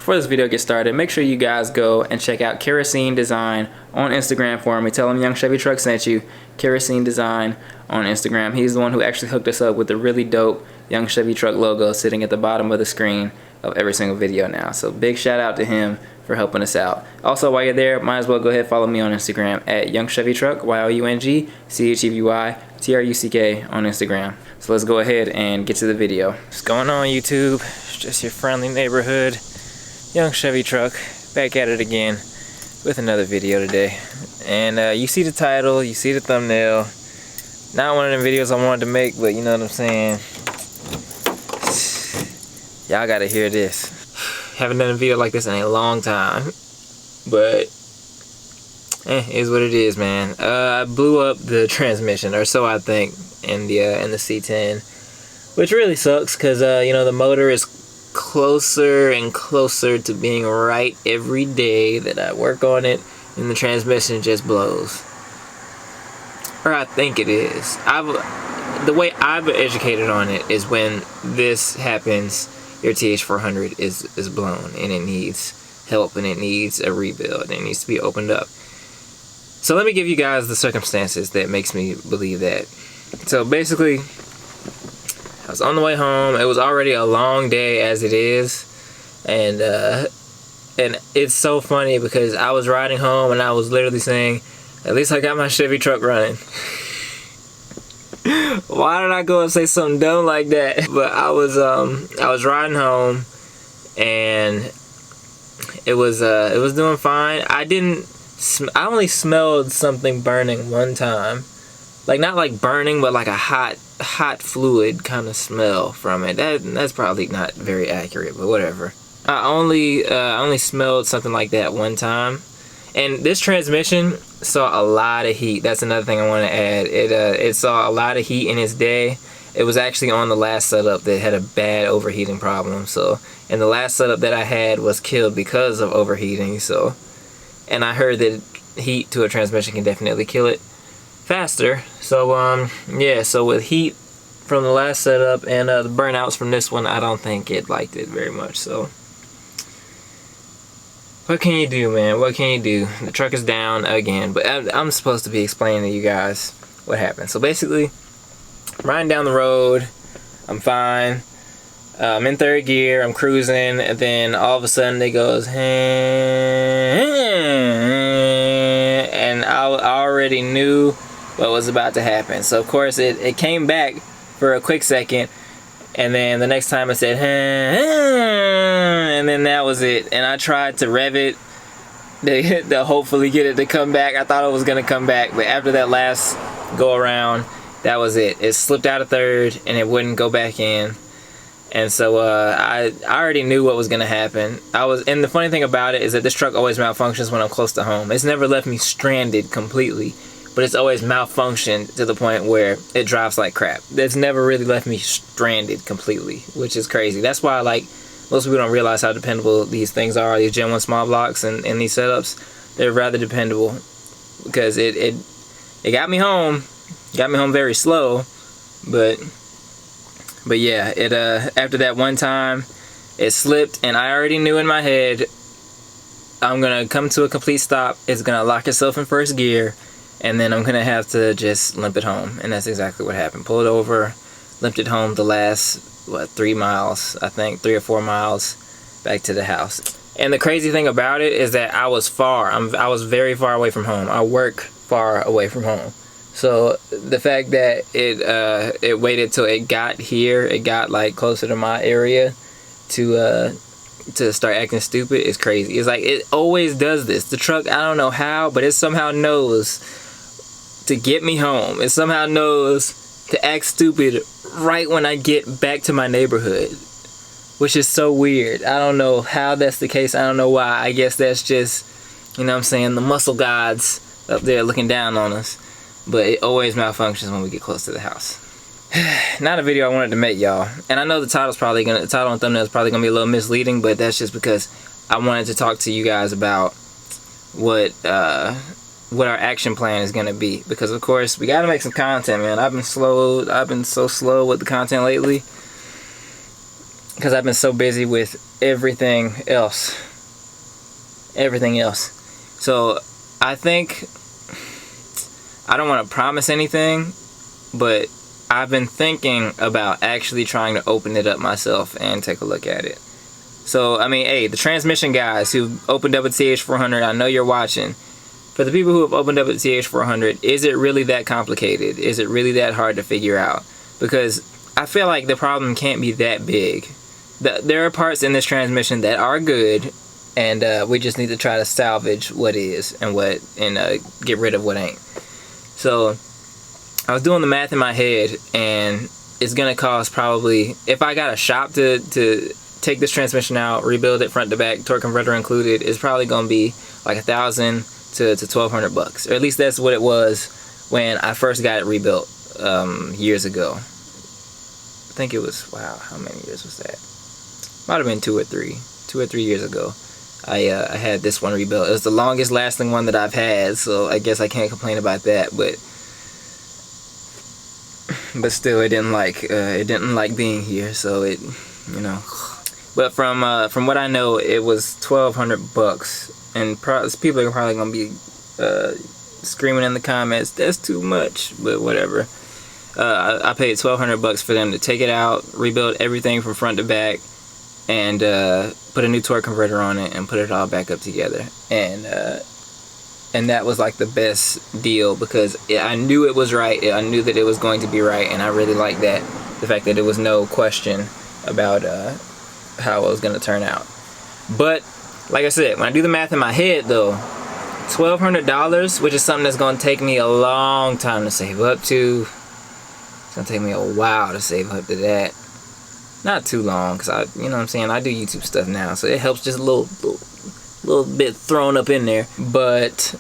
before this video gets started, make sure you guys go and check out Kerosene Design on Instagram for me. Tell him Young Chevy Truck sent you. Kerosene Design on Instagram. He's the one who actually hooked us up with the really dope Young Chevy Truck logo sitting at the bottom of the screen of every single video now. So big shout out to him for helping us out. Also, while you're there, might as well go ahead and follow me on Instagram at Young Chevy Truck, YOUNGCHEVYTRUCK on Instagram. So let's go ahead and get to the video. What's going on, YouTube? It's just your friendly neighborhood Young Chevy Truck back at it again with another video today. And you see the title, you see the thumbnail. Not one of them videos I wanted to make, but you know what I'm saying. Y'all gotta hear this. Haven't done a video like this in a long time, but is what it is, man. I blew up the transmission, or so I think, in the C10, which really sucks because you know, the motor is closer and closer to being right every day that I work on it, and the transmission just blows. Or I think it is. The way I've been educated on it is when this happens, your TH400 is blown and it needs help and it needs a rebuild and it needs to be opened up. So let me give you guys the circumstances that makes me believe that. So basically, I was on the way home. It was already a long day as it is, and it's so funny because I was riding home and I was literally saying, at least I got my Chevy truck running. Why did I go and say something dumb like that? But I was riding home and it was doing fine. I only smelled something burning one time. Like, not like burning, but like a hot fluid kind of smell from it. That's probably not very accurate, but whatever. I only smelled something like that one time. And this transmission saw a lot of heat. That's another thing I want to add. It saw a lot of heat in its day. It was actually on the last setup that had a bad overheating problem. So, and the last setup that I had was killed because of overheating. So, and I heard that heat to a transmission can definitely kill it faster. So, yeah. So with heat from the last setup and the burnouts from this one, I don't think it liked it very much. So, what can you do, man? What can you do? The truck is down again, but I'm supposed to be explaining to you guys what happened. So basically, riding down the road, I'm fine. I'm in third gear, I'm cruising, and then all of a sudden it goes, and I already knew what was about to happen. So of course it came back for a quick second, and then the next time it said, and then that was it. And I tried to rev it to hopefully get it to come back. I thought it was gonna come back, but after that last go around, that was it. It slipped out of third and it wouldn't go back in. And so I already knew what was gonna happen. And the funny thing about it is that this truck always malfunctions when I'm close to home. It's never left me stranded completely, but it's always malfunctioned to the point where it drives like crap. It's never really left me stranded completely, which is crazy. That's why, like, most people don't realize how dependable these things are, these Gen 1 small blocks and these setups. They're rather dependable because it got me home. Got me home very slow, but yeah, after that one time, it slipped, and I already knew in my head, I'm gonna come to a complete stop. It's gonna lock itself in first gear, and then I'm gonna have to just limp it home. And that's exactly what happened. Pulled over, limped it home the last, 3 miles, I think, 3 or 4 miles back to the house. And the crazy thing about it is that I was far. I was very far away from home. I work far away from home. So the fact that it waited till it got here, it got like closer to my area to start acting stupid is crazy. It's like it always does this. The truck, I don't know how, but it somehow knows to get me home. It somehow knows to act stupid right when I get back to my neighborhood, which is so weird. I don't know how that's the case. I don't know why. I guess that's just, you know what I'm saying, the muscle gods up there looking down on us. But it always malfunctions when we get close to the house. Not a video I wanted to make, y'all. And I know the title and thumbnail is probably gonna be a little misleading, but that's just because I wanted to talk to you guys about what our action plan is gonna be. Because of course we gotta make some content, man. I've been so slow with the content lately. because I've been so busy with everything else. So I think, I don't want to promise anything, but I've been thinking about actually trying to open it up myself and take a look at it. So, I mean, hey, the transmission guys who opened up a TH400, I know you're watching. For the people who have opened up a TH400, is it really that complicated? Is it really that hard to figure out? Because I feel like the problem can't be that big. There are parts in this transmission that are good, and we just need to try to salvage what is and get rid of what ain't. So I was doing the math in my head, and it's gonna cost probably, if I got a shop to take this transmission out, rebuild it front to back, torque converter included, it's probably gonna be like $1,000 to $1,200, or at least that's what it was when I first got it rebuilt years ago. I think it was, wow, how many years was that? Might have been 2 or 3 years ago. I had this one rebuilt. It was the longest lasting one that I've had, so I guess I can't complain about that. But still, it didn't like being here, so it, you know. But from what I know, it was $1,200, and people are probably gonna be screaming in the comments, "That's too much," but whatever. I paid $1,200 for them to take it out, rebuild everything from front to back, and put a new torque converter on it and put it all back up together. And that was like the best deal, because I knew it was right. I knew that it was going to be right, and I really liked that. The fact that there was no question about how it was going to turn out. But like I said, when I do the math in my head though, $1,200, which is something that's going to take me a long time to save up to. It's going to take me a while to save up to that. Not too long, because you know what I'm saying, I do YouTube stuff now, so it helps just a little bit thrown up in there. But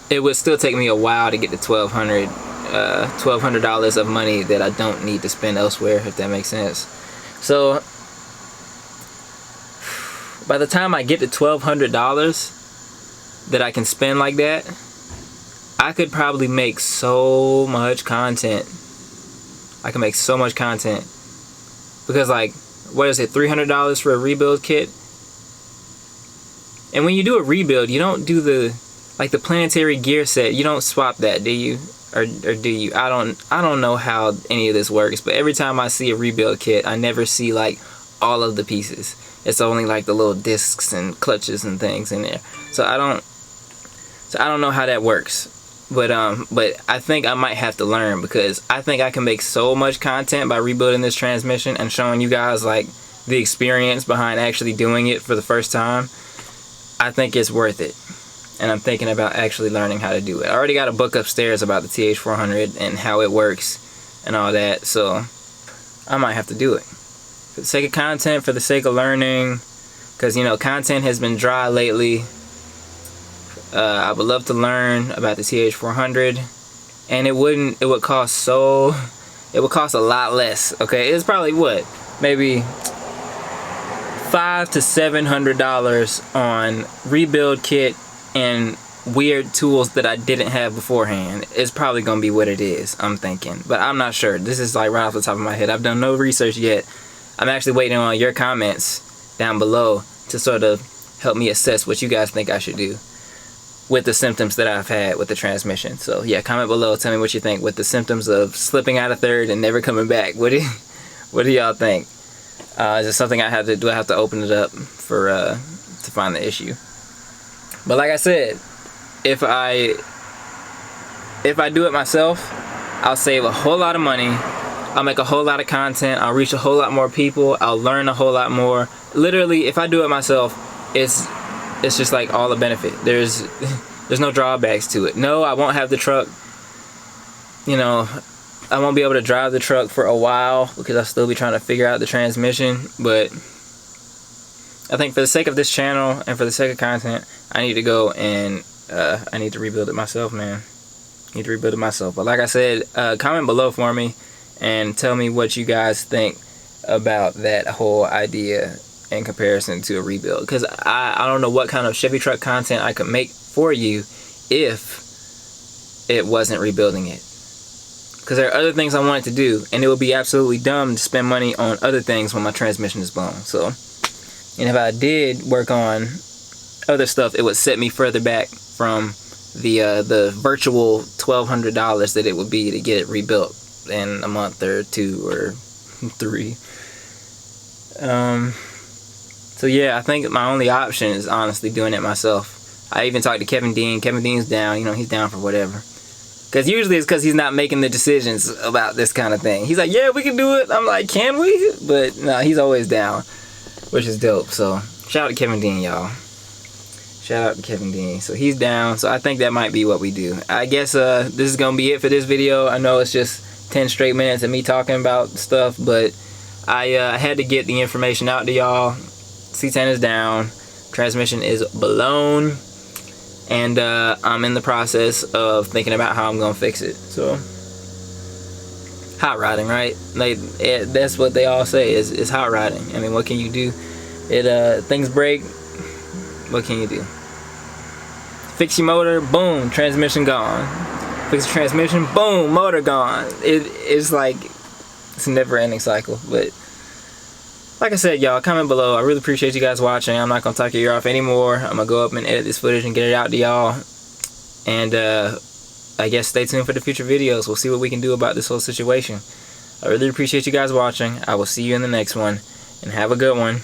it would still take me a while to get to $1,200 of money that I don't need to spend elsewhere, if that makes sense. So by the time I get to $1,200 that I can spend like that, I could probably make so much content. I can make so much content. Because, like, what is it, $300 for a rebuild kit? And when you do a rebuild, you don't do the planetary gear set. You don't swap that, do you? Or do you? I don't know how any of this works, but every time I see a rebuild kit, I never see like all of the pieces. It's only like the little discs and clutches and things in there. So I don't know how that works. But I think I might have to learn, because I think I can make so much content by rebuilding this transmission and showing you guys like the experience behind actually doing it for the first time. I think it's worth it, and I'm thinking about actually learning how to do it. I already got a book upstairs about the TH400 and how it works and all that, so I might have to do it for the sake of content, for the sake of learning, because you know, content has been dry lately. I would love to learn about the TH400, and it would cost a lot less. Okay, it's probably what, maybe $500 to $700 on rebuild kit and weird tools that I didn't have beforehand. It's probably gonna be what it is, I'm thinking, but I'm not sure. This is like right off the top of my head. I've done no research yet. I'm actually waiting on your comments down below to sort of help me assess what you guys think I should do with the symptoms that I've had with the transmission. So yeah, comment below, tell me what you think with the symptoms of slipping out of third and never coming back. What do y'all think? Is it something I have to do? I have to open it up for to find the issue. But like I said, if I do it myself, I'll save a whole lot of money. I'll make a whole lot of content. I'll reach a whole lot more people. I'll learn a whole lot more. Literally, if I do it myself, it's just like all the benefit. There's no drawbacks to it. No, I won't have the truck. You know, I won't be able to drive the truck for a while because I'll still be trying to figure out the transmission. But I think for the sake of this channel and for the sake of content, I need to go and I need to rebuild it myself, man. I need to rebuild it myself. But like I said, comment below for me and tell me what you guys think about that whole idea in comparison to a rebuild, because I don't know what kind of Chevy truck content I could make for you if it wasn't rebuilding it. because there are other things I wanted to do, and it would be absolutely dumb to spend money on other things when my transmission is blown. So, and if I did work on other stuff, it would set me further back from the virtual $1,200 that it would be to get it rebuilt in a month or 2 or 3. So yeah, I think my only option is honestly doing it myself. I even talked to Kevin Dean. Kevin Dean's down. You know, he's down for whatever. Because usually it's because he's not making the decisions about this kind of thing. He's like, yeah, we can do it. I'm like, can we? But no, he's always down, which is dope. So shout out to Kevin Dean, y'all. Shout out to Kevin Dean. So he's down. So I think that might be what we do. I guess this is going to be it for this video. I know it's just 10 straight minutes of me talking about stuff, but I had to get the information out to y'all. C10 is down. Transmission is blown. And I'm in the process of thinking about how I'm going to fix it. So, hot rodding, right? That's what they all say is hot rodding. I mean, what can you do? Things break. What can you do? Fix your motor, boom, transmission gone. Fix the transmission, boom, motor gone. It's like, it's a never-ending cycle. But like I said, y'all, comment below. I really appreciate you guys watching. I'm not going to talk your ear off anymore. I'm going to go up and edit this footage and get it out to y'all. And I guess stay tuned for the future videos. We'll see what we can do about this whole situation. I really appreciate you guys watching. I will see you in the next one. And have a good one.